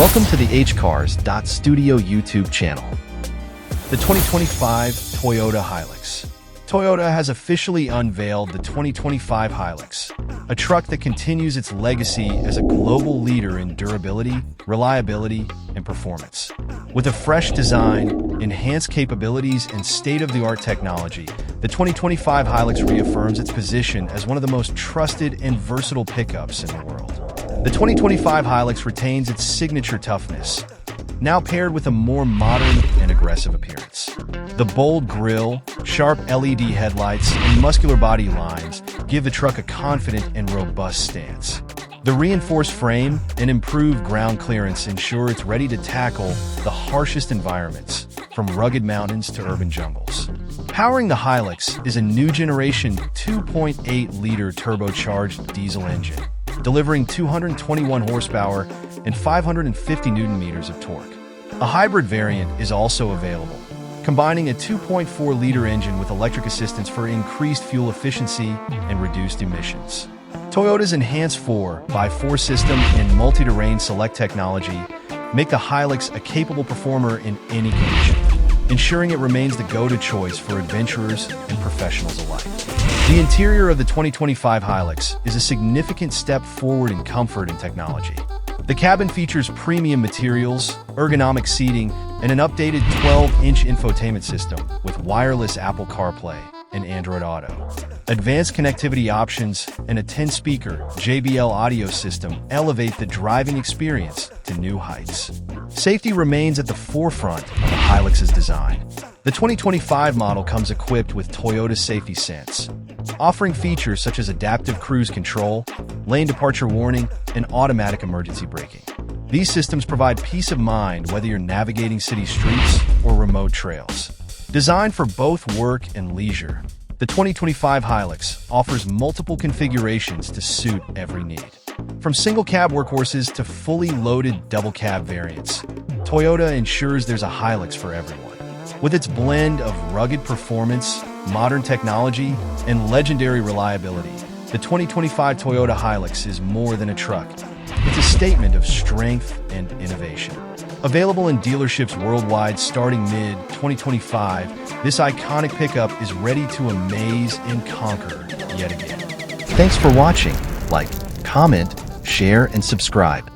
Welcome to the hcars.studio YouTube channel. The 2025 Toyota Hilux. Toyota has officially unveiled the 2025 Hilux, a truck that continues its legacy as a global leader in durability, reliability, and performance. With a fresh design, enhanced capabilities, and state-of-the-art technology, the 2025 Hilux reaffirms its position as one of the most trusted and versatile pickups in the world. The 2025 Hilux retains its signature toughness, now paired with a more modern and aggressive appearance. The bold grille, sharp LED headlights, and muscular body lines give the truck a confident and robust stance. The reinforced frame and improved ground clearance ensure it's ready to tackle the harshest environments, from rugged mountains to urban jungles. Powering the Hilux is a new generation 2.8-liter turbocharged diesel engine, delivering 221 horsepower and 550 newton-meters of torque. A hybrid variant is also available, combining a 2.4-liter engine with electric assistance for increased fuel efficiency and reduced emissions. Toyota's enhanced 4x4 system and multi-terrain select technology make the Hilux a capable performer in any condition, ensuring it remains the go-to choice for adventurers and professionals alike. The interior of the 2025 Hilux is a significant step forward in comfort and technology. The cabin features premium materials, ergonomic seating, and an updated 12-inch infotainment system with wireless Apple CarPlay and Android Auto. Advanced connectivity options and a 10-speaker JBL audio system elevate the driving experience to new heights. Safety remains at the forefront of the Hilux's design. The 2025 model comes equipped with Toyota Safety Sense, offering features such as adaptive cruise control, lane departure warning, and automatic emergency braking. These systems provide peace of mind whether you're navigating city streets or remote trails. Designed for both work and leisure, the 2025 Hilux offers multiple configurations to suit every need. From single-cab workhorses to fully loaded double-cab variants, Toyota ensures there's a Hilux for everyone. With its blend of rugged performance, modern technology, and legendary reliability, the 2025 Toyota Hilux is more than a truck. It's a statement of strength and innovation. Available in dealerships worldwide starting mid-2025, this iconic pickup is ready to amaze and conquer yet again. Thanks for watching. Like, comment, share, and subscribe.